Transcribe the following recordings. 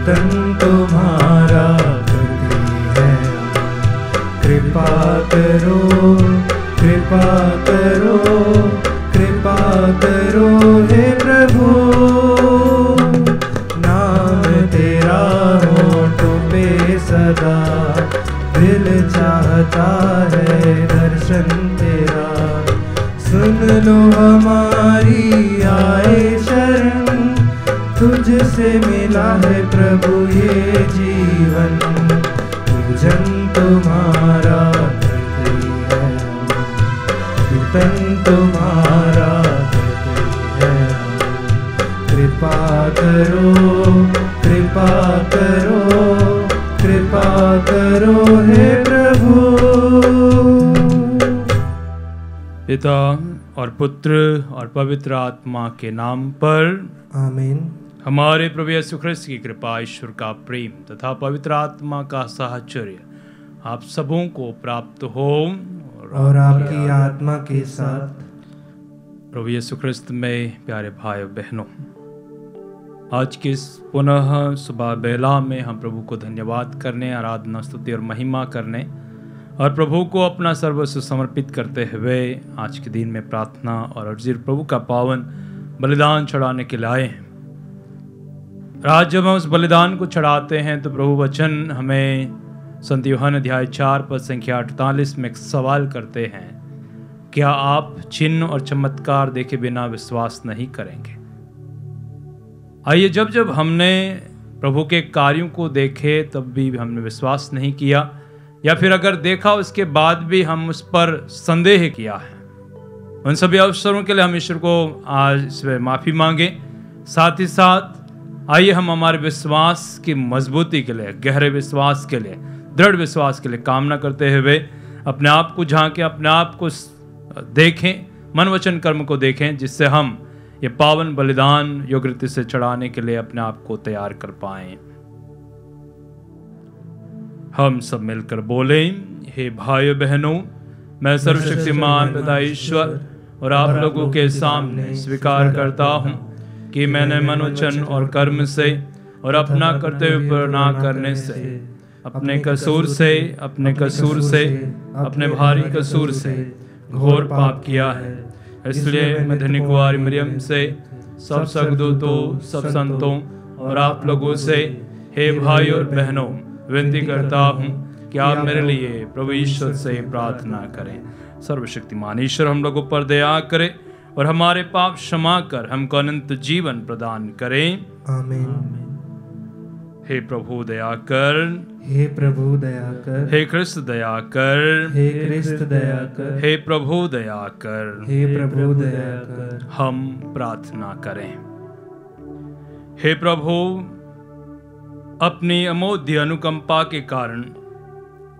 कीर्तन तुम्हारा करते हैं। कृपा करो, कृपा करो, कृपा करो हे प्रभु। नाम तेरा होठों पे सदा, दिल चाहता है दर्शन तेरा। सुन लो हमारी आए शरण, तुझसे मिला है प्रभु ये जीवन। पूजन तुम्हारा करते हैं, कीर्तन तुम्हारा करते हैं। कृपा करो, कृपा करो, कृपा करो हे प्रभु। पिता और पुत्र और पवित्र आत्मा के नाम पर आमीन। हमारे प्रभु यीशु ख्रिस्त की कृपा, ईश्वर का प्रेम तथा पवित्र आत्मा का साहचर्य आप सबों को प्राप्त हो और आपकी आत्मा के साथ। प्रभु यीशु ख्रिस्त में प्यारे भाई बहनों, आज की इस पुनः सुबह बेला में हम प्रभु को धन्यवाद करने, आराधना, स्तुति और महिमा करने और प्रभु को अपना सर्वस्व समर्पित करते हुए आज के दिन में प्रार्थना और अर्जी प्रभु का पावन बलिदान चढ़ाने के लिए आए हैं। आज जब हम उस बलिदान को चढ़ाते हैं तो प्रभु वचन हमें संत यूहन्ना अध्याय 4 पद संख्या 48 में एक सवाल करते हैं, क्या आप चिन्ह और चमत्कार देखे बिना विश्वास नहीं करेंगे? आइए, जब जब हमने प्रभु के कार्यों को देखे तब भी हमने विश्वास नहीं किया, या फिर अगर देखा उसके बाद भी हम उस पर संदेह किया है, उन सभी अवसरों के लिए हम ईश्वर को आज इसमें माफ़ी मांगे। साथ ही साथ आइए हम हमारे विश्वास की मजबूती के लिए, गहरे विश्वास के लिए, दृढ़ विश्वास के लिए कामना करते हुए अपने आप को झांकें, अपने आप को देखें, मन वचन कर्म को देखें, जिससे हम ये पावन बलिदान योग्य रीति से चढ़ाने के लिए अपने आप को तैयार कर पाएं। हम सब मिलकर बोले, हे भाइयों बहनों, मैं सर्वशक्तिमान पिता ईश्वर और आप लोगों के सामने स्वीकार करता हूँ कि मैंने मन वचन और कर्म से और अपना कर्तव्य ना करने से, अपने कसूर से, अपने भारी कसूर से घोर पाप किया है। इसलिए मैं धन्य कुंवारी मरियम से, सब सद्दूतों, सब संतों और आप लोगों से, हे भाई और बहनों, विनती करता हूँ कि आप मेरे लिए प्रभु ईश्वर से प्रार्थना करें। सर्वशक्तिमान ईश्वर हम लोगों पर दया करे और हमारे पाप क्षमा कर हमको अनंत जीवन प्रदान करें। आमीन। हे प्रभु दया कर, हे प्रभु दया कर, हे कृष्ण दया कर, हे कृष्ण दया कर, हे प्रभु दया कर, हे प्रभु दया कर। हम प्रार्थना करें। हे प्रभु, अपनी अमोघ अनुकंपा के कारण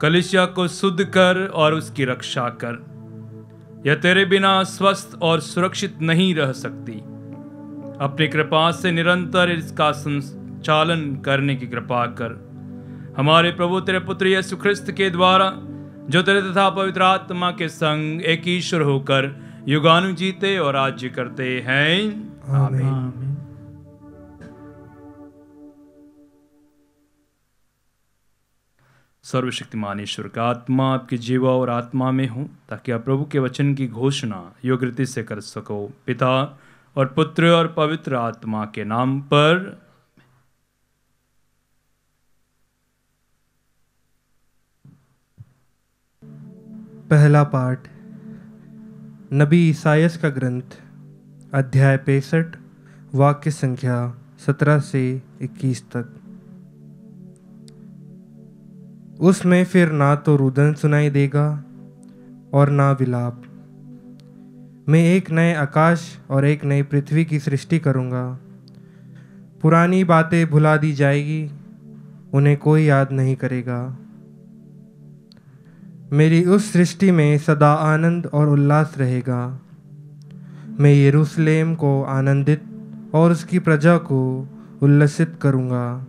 कलीसिया को शुद्ध कर और उसकी रक्षा कर। यह तेरे बिना स्वस्थ और सुरक्षित नहीं रह सकती। अपनी कृपा से निरंतर इसका संचालन करने की कृपा कर। हमारे प्रभु तेरे पुत्र यीशु ख्रिस्त के द्वारा, जो तेरे तथा पवित्र आत्मा के संग एक ईश्वर होकर युगानु जीते और राज्य करते हैं। आमीन। सर्वशक्तिमान ईश्वर का आत्मा आपकी जीवा और आत्मा में हो, ताकि आप प्रभु के वचन की घोषणा योग्य रीति से कर सको। पिता और पुत्र और पवित्र आत्मा के नाम पर। पहला पाठ नबी ईसायास का ग्रंथ, अध्याय 65, वाक्य संख्या 17 से 21 तक। उसमें फिर ना तो रुदन सुनाई देगा और ना विलाप। मैं एक नए आकाश और एक नई पृथ्वी की सृष्टि करूँगा। पुरानी बातें भुला दी जाएगी, उन्हें कोई याद नहीं करेगा। मेरी उस सृष्टि में सदा आनंद और उल्लास रहेगा। मैं यरूशलेम को आनंदित और उसकी प्रजा को उल्लसित करूँगा।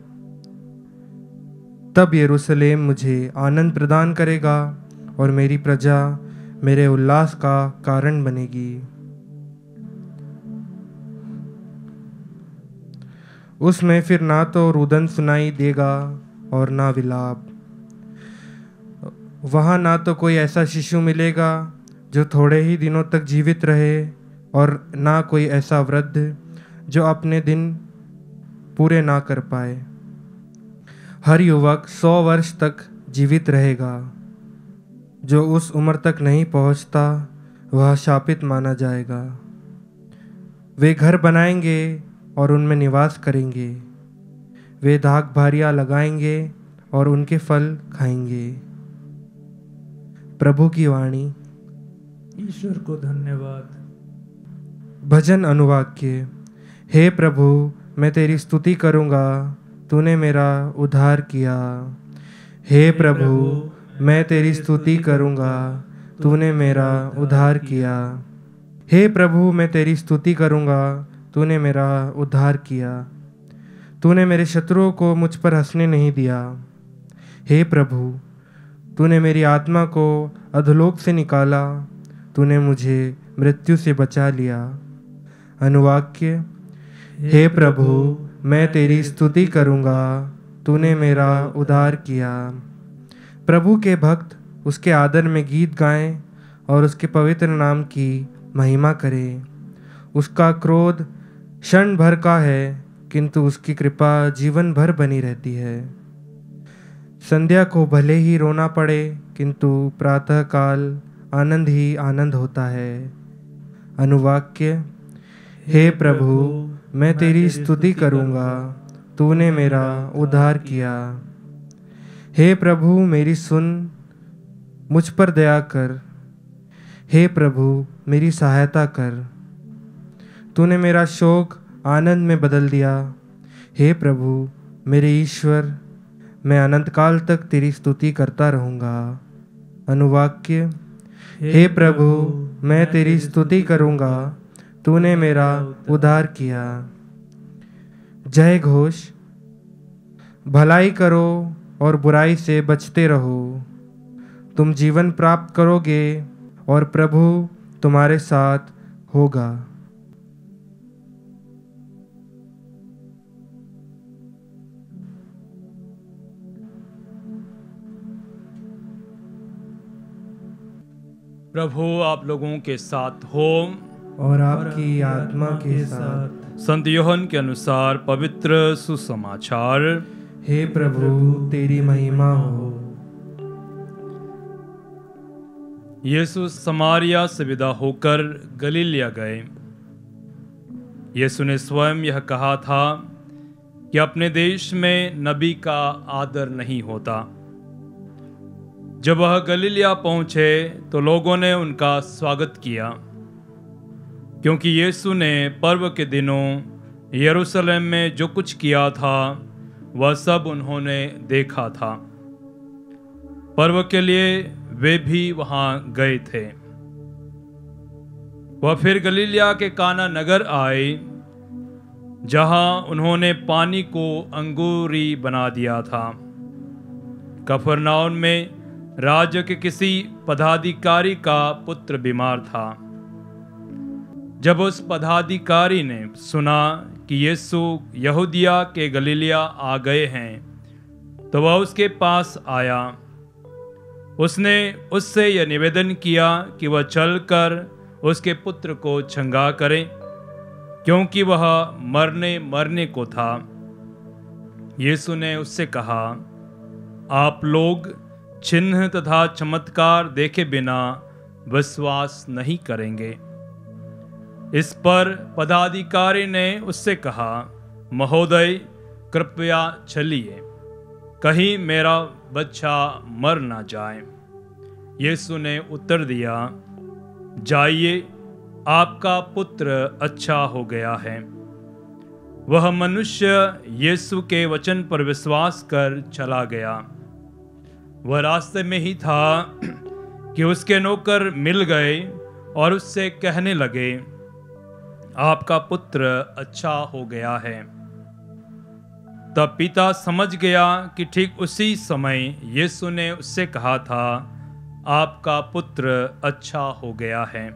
तब यरूशलेम मुझे आनंद प्रदान करेगा और मेरी प्रजा मेरे उल्लास का कारण बनेगी। उसमें फिर ना तो रुदन सुनाई देगा और ना विलाप। वहाँ ना तो कोई ऐसा शिशु मिलेगा जो थोड़े ही दिनों तक जीवित रहे, और ना कोई ऐसा वृद्ध जो अपने दिन पूरे ना कर पाए। हर युवक 100 वर्ष तक जीवित रहेगा। जो उस उम्र तक नहीं पहुंचता वह शापित माना जाएगा। वे घर बनाएंगे और उनमें निवास करेंगे। वे दाख भारियां लगाएंगे और उनके फल खाएंगे। प्रभु की वाणी। ईश्वर को धन्यवाद। भजन अनुवाक्य। हे प्रभु, मैं तेरी स्तुति करूँगा, तूने मेरा उद्धार किया। हे प्रभु, मैं तेरी स्तुति करूँगा, तूने मेरा उद्धार किया। हे प्रभु, मैं तेरी स्तुति करूँगा, तूने मेरा उद्धार किया। तूने मेरे शत्रुओं को मुझ पर हंसने नहीं दिया। हे प्रभु, तूने मेरी आत्मा को अधोलोक से निकाला, तूने मुझे मृत्यु से बचा लिया। अनुवाक्य। हे प्रभु, मैं तेरी स्तुति करूँगा, तूने मेरा उद्धार किया। प्रभु के भक्त उसके आदर में गीत गाएं और उसके पवित्र नाम की महिमा करें। उसका क्रोध क्षण भर का है, किंतु उसकी कृपा जीवन भर बनी रहती है। संध्या को भले ही रोना पड़े, किंतु प्रातःकाल आनंद ही आनंद होता है। अनुवाक्य। हे प्रभु, मैं तेरी स्तुति करूँगा, तूने मेरा उद्धार किया। हे प्रभु, मेरी सुन, मुझ पर दया कर। हे प्रभु, मेरी सहायता कर। तूने मेरा शोक आनंद में बदल दिया। हे प्रभु, मेरे ईश्वर, मैं अनंत काल तक तेरी स्तुति करता रहूँगा। अनुवाक्य। हे प्रभु, मैं तेरी स्तुति करूँगा, तूने मेरा उद्धार किया। जय घोष। भलाई करो और बुराई से बचते रहो, तुम जीवन प्राप्त करोगे और प्रभु तुम्हारे साथ होगा। प्रभु आप लोगों के साथ हो और आपकी आत्मा के साथ। संत यूहन्ना के अनुसार पवित्र सुसमाचार। हे प्रभु, तेरी महिमा हो। यीशु समारिया से विदा होकर गलीलिया गए। यीशु ने स्वयं यह कहा था कि अपने देश में नबी का आदर नहीं होता। जब वह गलीलिया पहुंचे तो लोगों ने उनका स्वागत किया, क्योंकि यीशु ने पर्व के दिनों यरूशलेम में जो कुछ किया था वह सब उन्होंने देखा था। पर्व के लिए वे भी वहां गए थे। वह फिर गलीलिया के काना नगर आए, जहां उन्होंने पानी को अंगूरी बना दिया था। कफरनहूम में राज्य के किसी पदाधिकारी का पुत्र बीमार था। जब उस पदाधिकारी ने सुना कि यीशु यहूदिया के गलीलिया आ गए हैं, तो वह उसके पास आया। उसने उससे यह निवेदन किया कि वह चलकर उसके पुत्र को चंगा करे, क्योंकि वह मरने को था। यीशु ने उससे कहा, आप लोग चिन्ह तथा चमत्कार देखे बिना विश्वास नहीं करेंगे। इस पर पदाधिकारी ने उससे कहा, महोदय, कृपया चलिए, कहीं मेरा बच्चा मर ना जाए। यीशु ने उत्तर दिया, जाइए, आपका पुत्र अच्छा हो गया है। वह मनुष्य यीशु के वचन पर विश्वास कर चला गया। वह रास्ते में ही था कि उसके नौकर मिल गए और उससे कहने लगे, आपका पुत्र अच्छा हो गया है। तब पिता समझ गया कि ठीक उसी समय यीशु ने उससे कहा था, आपका पुत्र अच्छा हो गया है।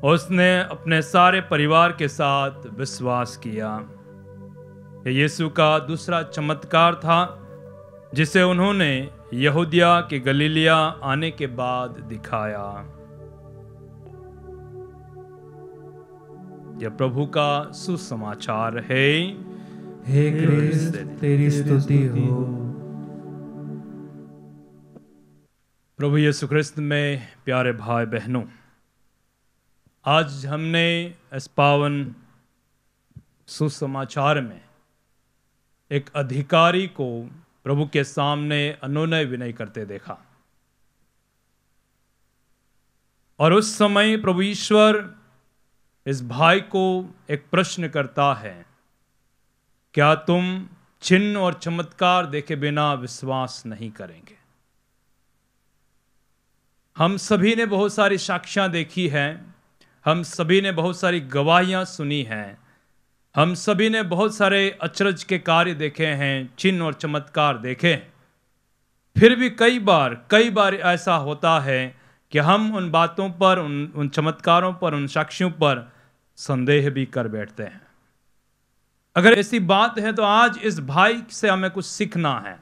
उसने अपने सारे परिवार के साथ विश्वास किया। ये यीशु का दूसरा चमत्कार था जिसे उन्होंने यहूदिया के गलीलिया आने के बाद दिखाया। यह प्रभु का सुसमाचार है। हे क्रिस्त, तेरी स्तुति हो। प्रभु यीशु ख्रिस्त में प्यारे भाई बहनों, आज हमने इस पावन सुसमाचार में एक अधिकारी को प्रभु के सामने अनुनय विनय करते देखा। और उस समय प्रभु ईश्वर इस भाई को एक प्रश्न करता है, क्या तुम चिन्ह और चमत्कार देखे बिना विश्वास नहीं करेंगे? हम सभी ने बहुत सारी साक्ष्यां देखी हैं, हम सभी ने बहुत सारी गवाहियां सुनी हैं, हम सभी ने बहुत सारे अचरज के कार्य देखे हैं, चिन्ह और चमत्कार देखे। फिर भी कई बार ऐसा होता है कि हम उन बातों पर, उन चमत्कारों पर, उन साक्ष्यों पर संदेह भी कर बैठते हैं। अगर ऐसी बात है तो आज इस भाई से हमें कुछ सीखना है।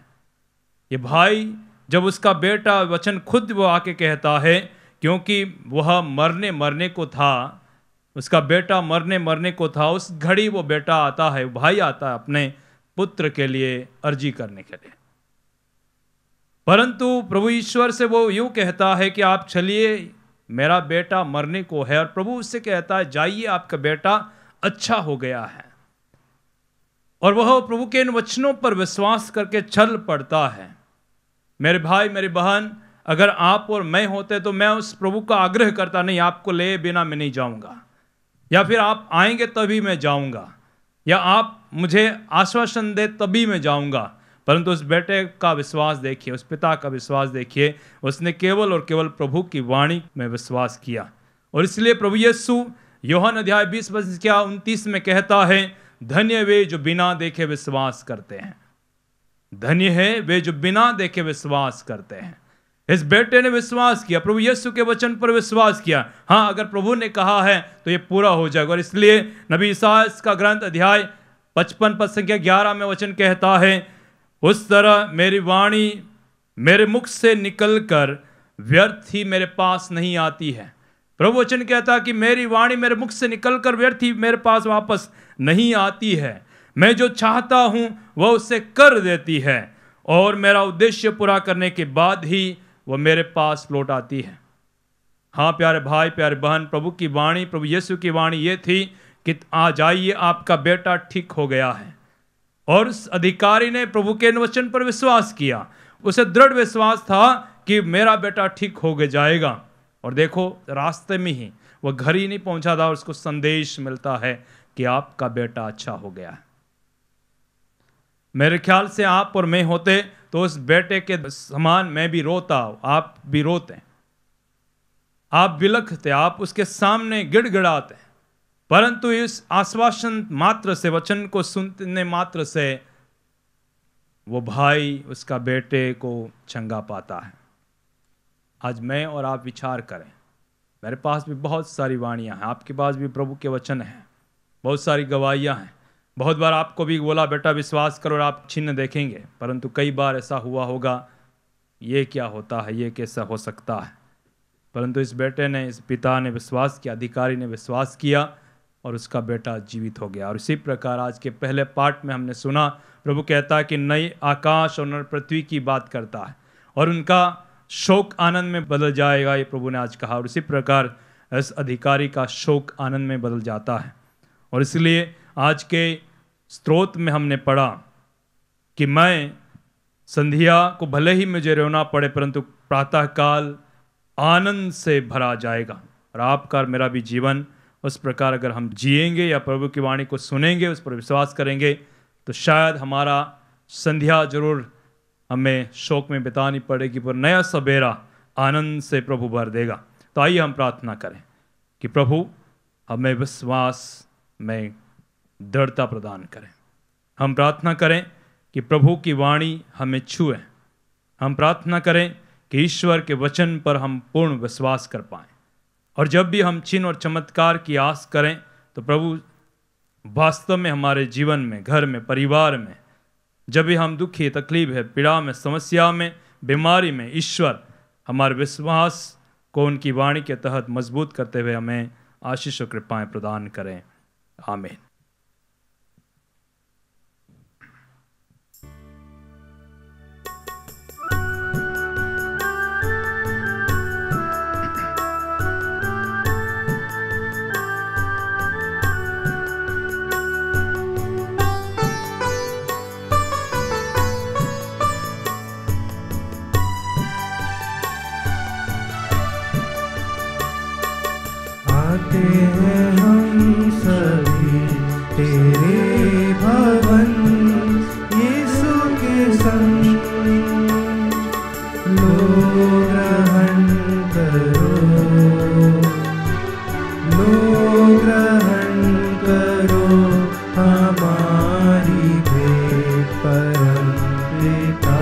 ये भाई, जब उसका बेटा, वचन खुद वो आके कहता है, क्योंकि वह मरने को था, उसका बेटा मरने को था, उस घड़ी वो बेटा आता है, भाई आता है अपने पुत्र के लिए अर्जी करने के लिए। परंतु प्रभु ईश्वर से वो यूं कहता है कि आप चलिए, मेरा बेटा मरने को है। और प्रभु उससे कहता है, जाइए, आपका बेटा अच्छा हो गया है। और वह प्रभु के इन वचनों पर विश्वास करके चल पड़ता है। मेरे भाई, मेरी बहन, अगर आप और मैं होते तो मैं उस प्रभु का आग्रह करता, नहीं, आपको ले बिना मैं नहीं जाऊंगा, या फिर आप आएंगे तभी मैं जाऊंगा, या आप मुझे आश्वासन दे तभी मैं जाऊंगा। परंतु उस बेटे का विश्वास देखिए, उस पिता का विश्वास देखिए, उसने केवल और केवल प्रभु की वाणी में विश्वास किया। और इसलिए प्रभु यीशु यूहन्ना अध्याय 20:29 में कहता है, धन्य वे जो बिना देखे विश्वास करते हैं। धन्य है वे जो बिना देखे विश्वास करते हैं। इस बेटे ने विश्वास किया, प्रभु यीशु के वचन पर विश्वास किया। हाँ, अगर प्रभु ने कहा है तो ये पूरा हो जाएगा। और इसलिए नबी ईसाया का ग्रंथ अध्याय 55 पद संख्या 11 में वचन कहता है, उस तरह मेरी वाणी मेरे मुख से निकलकर व्यर्थ ही मेरे पास नहीं आती है। प्रभु वचन कहता है कि मेरी वाणी मेरे मुख से निकलकर व्यर्थ ही मेरे पास वापस नहीं आती है। मैं जो चाहता हूं वह उससे कर देती है, और मेरा उद्देश्य पूरा करने के बाद ही वह मेरे पास लौट आती है। हाँ प्यारे भाई, प्यारे बहन, प्रभु की वाणी, प्रभु यीशु की वाणी ये थी कि आ जाइए, आपका बेटा ठीक हो गया है। और उस अधिकारी ने प्रभु के वचन पर विश्वास किया। उसे दृढ़ विश्वास था कि मेरा बेटा ठीक हो जाएगा। और देखो, रास्ते में ही, वह घर ही नहीं पहुंचा था, और उसको संदेश मिलता है कि आपका बेटा अच्छा हो गया है। मेरे ख्याल से आप और मैं होते तो उस बेटे के समान मैं भी रोता, आप भी रोते, आप बिलखते, आप उसके सामने गिड़गिड़ाते। परंतु इस आश्वासन मात्र से, वचन को सुनने मात्र से, वो भाई उसका बेटे को चंगा पाता है। आज मैं और आप विचार करें, मेरे पास भी बहुत सारी वाणियां हैं, आपके पास भी प्रभु के वचन हैं, बहुत सारी गवाहियां हैं। बहुत बार आपको भी बोला, बेटा विश्वास करो और आप चिन्ह देखेंगे। परंतु कई बार ऐसा हुआ होगा, ये क्या होता है, ये कैसा हो सकता है। परंतु इस बेटे ने, इस पिता ने विश्वास किया, अधिकारी ने विश्वास किया, और उसका बेटा जीवित हो गया। और इसी प्रकार आज के पहले पार्ट में हमने सुना, प्रभु कहता है कि नई आकाश और नई पृथ्वी की बात करता है, और उनका शोक आनंद में बदल जाएगा, ये प्रभु ने आज कहा। और इसी प्रकार इस अधिकारी का शोक आनंद में बदल जाता है। और इसलिए आज के स्तोत्र में हमने पढ़ा कि मैं संध्या को भले ही मुझे रोना पड़े, परंतु प्रातःकाल आनंद से भरा जाएगा। और आपका और मेरा भी जीवन उस प्रकार अगर हम जिएंगे या प्रभु की वाणी को सुनेंगे, उस पर विश्वास करेंगे, तो शायद हमारा संध्या जरूर हमें शोक में बितानी पड़ेगी, पर नया सवेरा आनंद से प्रभु भर देगा। तो आइए हम प्रार्थना करें कि प्रभु हमें विश्वास में दृढ़ता प्रदान करें। हम प्रार्थना करें कि प्रभु की वाणी हमें छुए। हम प्रार्थना करें कि ईश्वर के वचन पर हम पूर्ण विश्वास कर पाएं। और जब भी हम चिन्ह और चमत्कार की आस करें, तो प्रभु वास्तव में हमारे जीवन में, घर में, परिवार में जब भी हम दुखी, तकलीफ है, पीड़ा में, समस्या में, बीमारी में, ईश्वर हमारे विश्वास को उनकी वाणी के तहत मजबूत करते हुए हमें आशीष और कृपाएं प्रदान करें। आमीन। आते हैं हम सभी तेरे भवन, यीशु के संग, लो ग्रहण करो, लो ग्रहण करो हमारी भेंट परम पिता।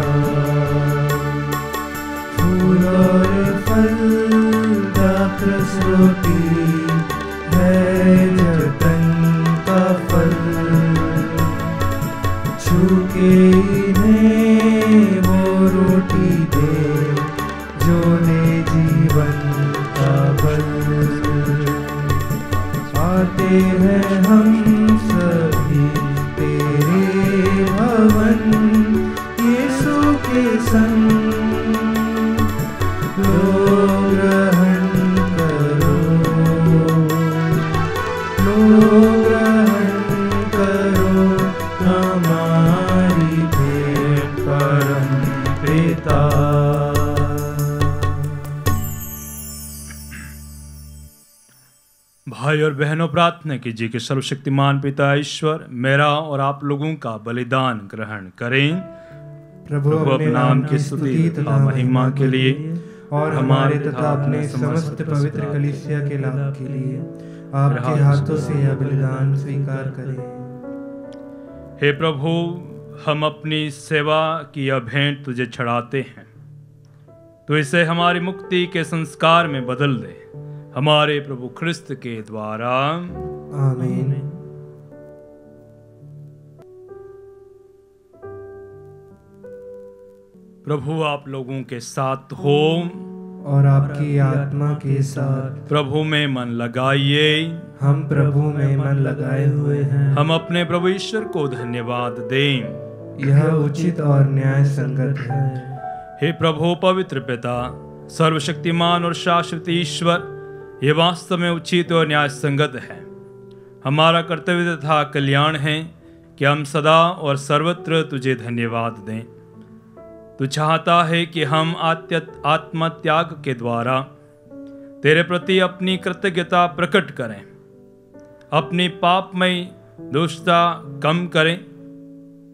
फूल और फल रोटी है जतन का फल, छूके इन्हें वो रोटी दे जो ले जीवन का बल। आते हैं हम सभी तेरे भवन, यीशु के संग, भाई और बहनों, प्रार्थना कीजिए कि सर्वशक्तिमान पिता ईश्वर मेरा और आप लोगों का बलिदान ग्रहण करें। प्रभु अपने नाम की स्तुति तथा महिमा के लिए और हमारे तथा अपने समस्त पवित्र कलीसिया के लाभ के लिए आपके हाथों से यह बलिदान स्वीकार करें। हे प्रभु, हम अपनी सेवा की यह भेंट तुझे चढ़ाते हैं, तो इसे हमारी मुक्ति के संस्कार में बदल दे, हमारे प्रभु ख्रिस्त के द्वारा। आमीन। प्रभु आप लोगों के साथ हो और आपकी आत्मा के साथ। प्रभु में मन लगाइए। हम प्रभु में मन लगाए हुए हैं। हम अपने प्रभु ईश्वर को धन्यवाद दें। यह उचित और न्याय संगत है। हे प्रभु पवित्र पिता, सर्वशक्तिमान और शाश्वत ईश्वर, ये वास्तव में उचित और न्याय संगत है। हमारा कर्तव्य तथा कल्याण है कि हम सदा और सर्वत्र तुझे धन्यवाद दें। तू चाहता है कि हम आत्म त्याग के द्वारा तेरे प्रति अपनी कृतज्ञता प्रकट करें, अपनी पापमयी दुष्टता कम करें,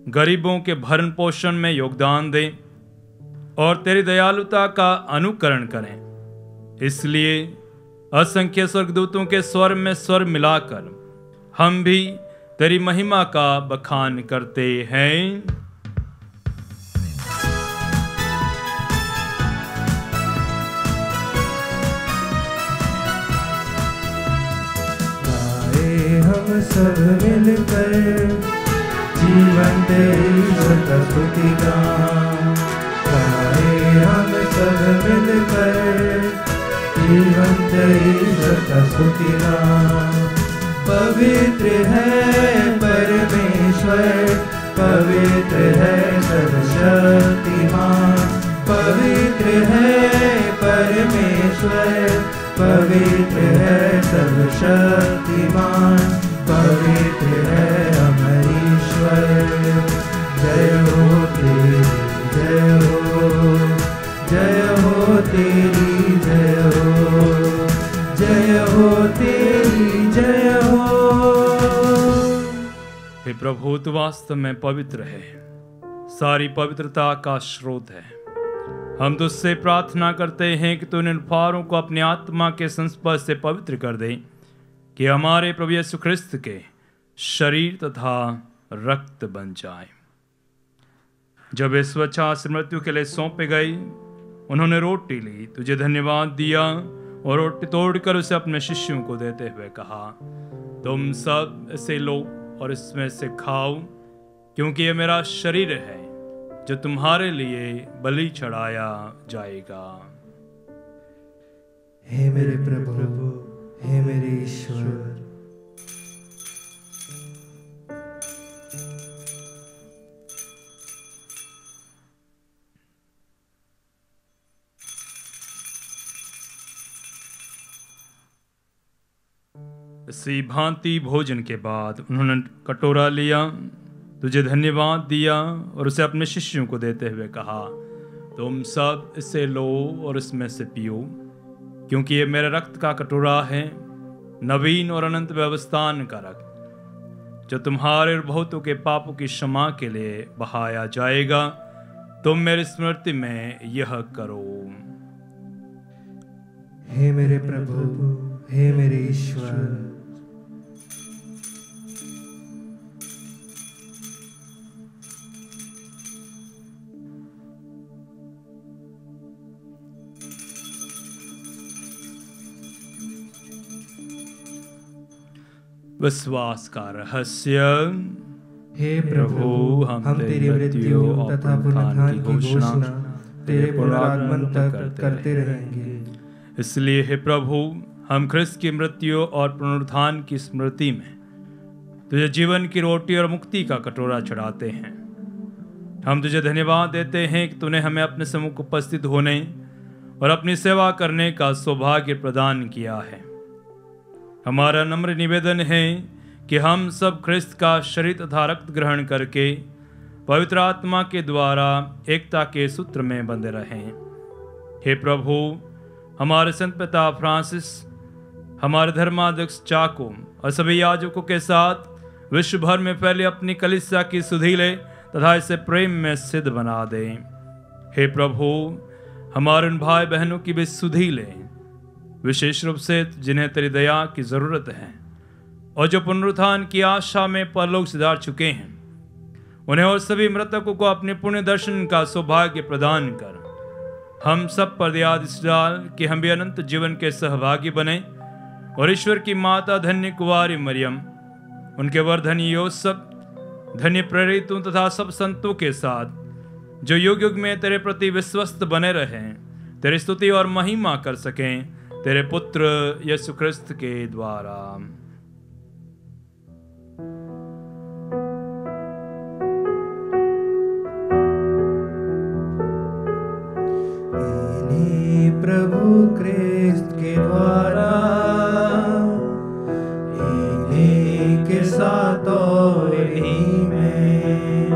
गरीबों के भरण पोषण में योगदान दें और तेरी दयालुता का अनुकरण करें। इसलिए असंख्य स्वर्गदूतों के स्वर में स्वर मिलाकर हम भी तेरी महिमा का बखान करते हैं। गाए हम सब मिलकर जीवन दे ईश्वर का स्तुति गान। गाए हम सब मिलकर जीवन दे ईश्वर का स्तुति गान। पवित्र है परमेश्वर, पवित्र है सर्वशक्तिमान। पवित्र है परमेश्वर, पवित्र है सर्वशक्तिमान। पवित्र है अमर ईश्वर। जय हो तेरी जय हो, जय हो तेरी जय हो, जय हो तेरी जय हो। हे प्रभु, तू वास्तव में पवित्र है, सारी पवित्रता का स्रोत है। हम तुझसे प्रार्थना करते हैं कि तू इन फारों को अपनी आत्मा के संस्पर्श से पवित्र कर दे, कि हमारे प्रभु यीशु ख्रिस्त के शरीर तथा रक्त बन जाए। जब वे स्वच्छा से मृत्यु के लिए सौंपे गए, उन्होंने रोटी ली, तुझे धन्यवाद दिया और रोटी तोड़कर उसे अपने शिष्यों को देते हुए कहा, तुम सब इसे लो, और इसमें से खाओ, क्योंकि ये मेरा शरीर है जो तुम्हारे लिए बलि चढ़ाया जाएगा। हे मेरे प्रभु, हे मेरे ईश्वर। इसी भांति भोजन के बाद उन्होंने कटोरा लिया, तुझे धन्यवाद दिया और उसे अपने शिष्यों को देते हुए कहा, तुम सब इसे लो और इसमें से पियो, क्योंकि ये मेरे रक्त का कटोरा है, नवीन और अनंत व्यवस्थान का रक्त, जो तुम्हारे और बहुतों के पापों की क्षमा के लिए बहाया जाएगा। तुम मेरी स्मृति में यह करो। हे मेरे प्रभु, हे मेरे ईश्वर। विश्वास का रहस्य। हे प्रभु, हम तेरी मृत्यु तथा पुनरुत्थान की घोषणा तेरे पुनरागमन तक करते रहेंगे। इसलिए हे प्रभु, हम ख्रिस्त की मृत्यु और पुनरुत्थान की स्मृति में तुझे जीवन की रोटी और मुक्ति का कटोरा चढ़ाते हैं। हम तुझे धन्यवाद देते हैं कि तूने हमें अपने सम्मुख उपस्थित होने और अपनी सेवा करने का सौभाग्य प्रदान किया है। हमारा नम्र निवेदन है कि हम सब ख्रिस्त का शरीर तथा रक्त ग्रहण करके पवित्र आत्मा के द्वारा एकता के सूत्र में बंधे रहें। हे प्रभु, हमारे संत पिता फ्रांसिस, हमारे धर्माध्यक्ष चाको और सभी याजकों के साथ विश्व भर में फैली अपनी कलीसिया की सुधि ले तथा इसे प्रेम में सिद्ध बना दे। हे प्रभु, हमारे उन भाई बहनों की भी सुधि ले, विशेष रूप से जिन्हें तेरी दया की जरूरत है और जो पुनरुत्थान की आशा में परलोक सिधार चुके हैं, उन्हें और सभी मृतकों को अपने पुण्य दर्शन का सौभाग्य प्रदान कर। हम सब पर दया डाल कि हम भी अनंत जीवन के सहभागी बने और ईश्वर की माता धन्य कुंवारी मरियम, उनके वर्धनी योसेफ, धन्य प्रेरितों तथा सब संतों के साथ जो युग युग में तेरे प्रति विश्वस्त बने रहें, तेरी स्तुति और महिमा कर सकें तेरे पुत्र यीशु ख्रिस्त के द्वारा। इन्हीं प्रभु ख्रिस्त के द्वारा, इन्हीं के साथ और इन्हीं में,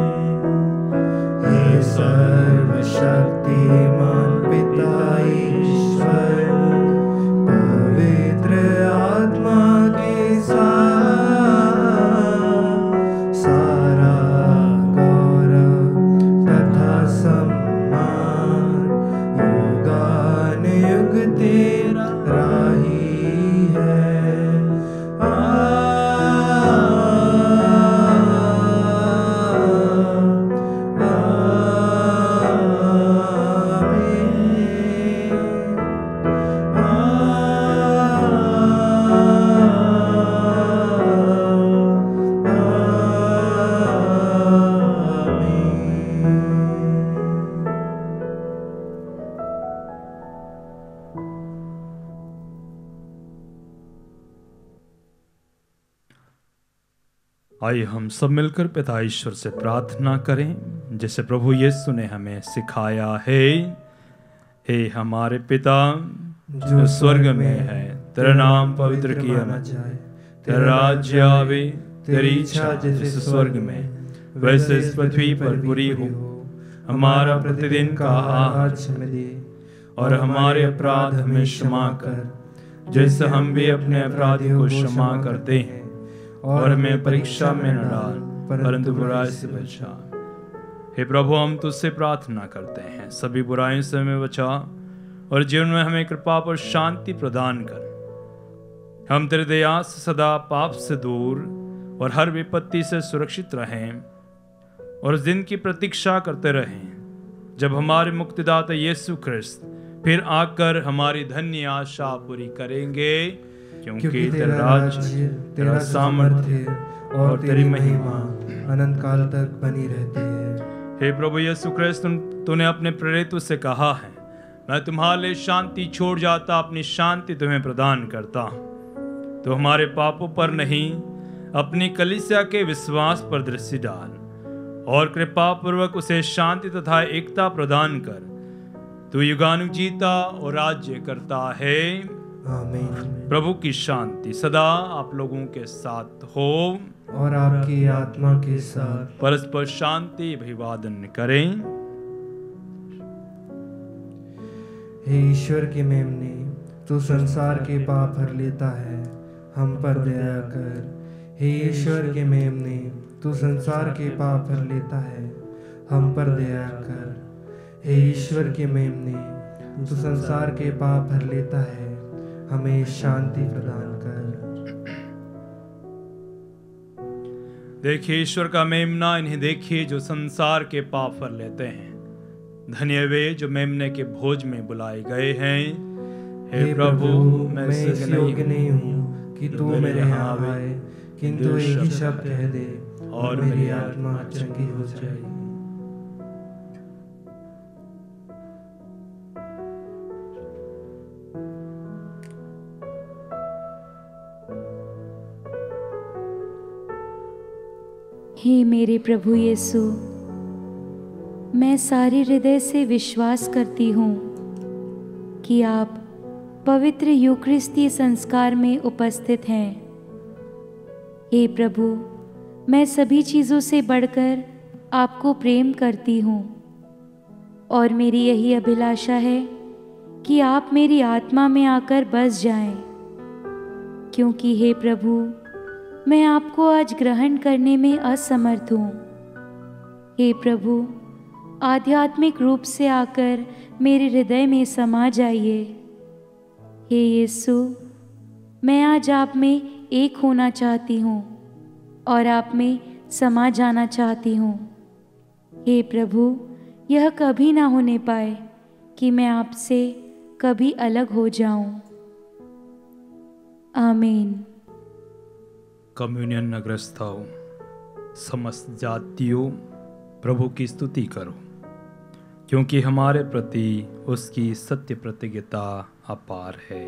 हे सर्वशक्तिमान पिता ईश्वर, पवित्र आत्मा के साथ सारा गौरव तथा सम्मान युगानुयुग तेरा राही है। आइए हम सब मिलकर पिता ईश्वर से प्रार्थना करें जैसे प्रभु यीशु ने हमें सिखाया है। हे हमारे पिता जो स्वर्ग में है, तेरा नाम पवित्र किया जाए, तेरा राज्य आवे, तेरी इच्छा जैसे स्वर्ग में वैसे इस पृथ्वी पर पूरी हो। हमारा प्रतिदिन का आहार हमें दे और हमारे अपराध हमें क्षमा कर, जैसे हम भी अपने अपराधियों को क्षमा करते हैं, और हमें परीक्षा में न डाल परंतु बुराई से बचा। हे प्रभु, हम तुझसे प्रार्थना करते हैं, सभी बुराइयों से हमें बचा और जीवन में हमें कृपा और शांति प्रदान कर। हम तेरे दया से सदा पाप से दूर और हर विपत्ति से सुरक्षित रहें और उस दिन की प्रतीक्षा करते रहें जब हमारे मुक्तिदाता यीशु ख्रिस्त फिर आकर हमारी धन्य आशा पूरी करेंगे, क्योंकि तेरा राज्य, तेरा सामर्थ्य और तेरी महिमा अनंत काल तक बनी रहती है। हे प्रभु यीशु ख्रिस्त, तूने अपने प्रेरितों से कहा है, मैं तुम्हारे लिए शांति छोड़ जाता, अपनी शांति तुम्हें प्रदान करता। तो हमारे पापों पर नहीं, अपनी कलीसिया के विश्वास पर दृष्टि डाल और कृपा पूर्वक उसे शांति तथा एकता प्रदान कर। तू युगानुग जीता और राज्य करता है। आमीन। प्रभु की शांति सदा आप लोगों के साथ हो और आपकी आत्मा के साथ। परस्पर शांति अभिवादन करें। हे ईश्वर के मेमने, तू संसार के पाप हर लेता है, हम पर दया कर। हे ईश्वर के मेमने, तू संसार के पाप हर लेता है, हम पर दया कर। हे ईश्वर के मेमने, तू संसार के पाप हर लेता है, हमें शांति प्रदान कर। देखिए ईश्वर का मेमना, इन्हें देखिए जो संसार के पाप हर लेते हैं। धन्य वे जो मेमने के भोज में बुलाए गए हैं। हे प्रभु, मैं इस योग्य नहीं हूँ कि तू मेरे यहाँ आए, किंतु एक ही शब्द कह दे और मेरी आत्मा चंगी हो जाएगी। हे मेरे प्रभु यीशु, मैं सारे हृदय से विश्वास करती हूँ कि आप पवित्र यूकरिस्तीय संस्कार में उपस्थित हैं। हे प्रभु, मैं सभी चीज़ों से बढ़कर आपको प्रेम करती हूँ और मेरी यही अभिलाषा है कि आप मेरी आत्मा में आकर बस जाएं, क्योंकि हे प्रभु, मैं आपको आज ग्रहण करने में असमर्थ हूँ। हे प्रभु, आध्यात्मिक रूप से आकर मेरे हृदय में समा जाइए। हे यीशु, मैं आज आप में एक होना चाहती हूँ और आप में समा जाना चाहती हूँ। हे प्रभु, यह कभी ना होने पाए कि मैं आपसे कभी अलग हो जाऊं। आमीन। कम्युनियन अग्रस्थाओं, समस्त जातियों, प्रभु की स्तुति करो, क्योंकि हमारे प्रति उसकी सत्य प्रतिज्ञता अपार है।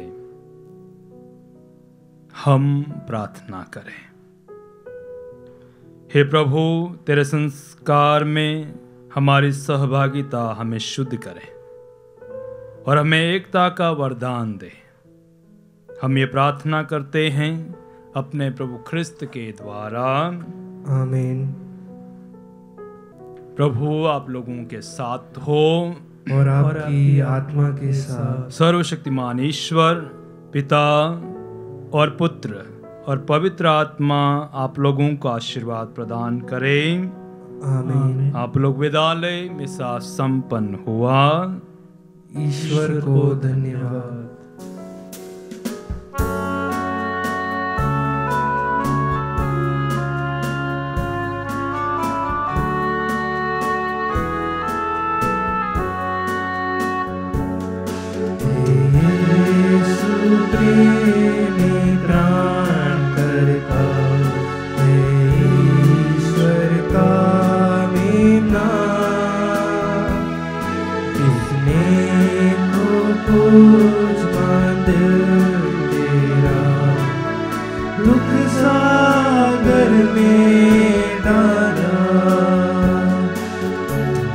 हम प्रार्थना करें। हे प्रभु, तेरे संस्कार में हमारी सहभागिता हमें शुद्ध करे और हमें एकता का वरदान दे। हम ये प्रार्थना करते हैं अपने प्रभु ख्रिस्त के द्वारा। आमीन। प्रभु आप लोगों के साथ हो और आपकी आत्मा के साथ। सर्वशक्तिमान ईश्वर पिता और पुत्र और पवित्र आत्मा आप लोगों को आशीर्वाद प्रदान करें। आमीन। आप लोग विद्यालय मिसा संपन्न हुआ। ईश्वर को धन्यवाद।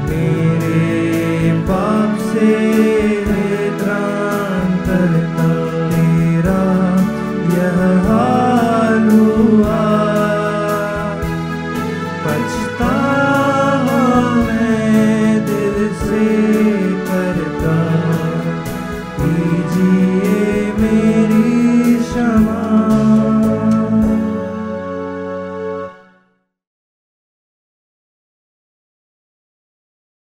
मेरे पाप से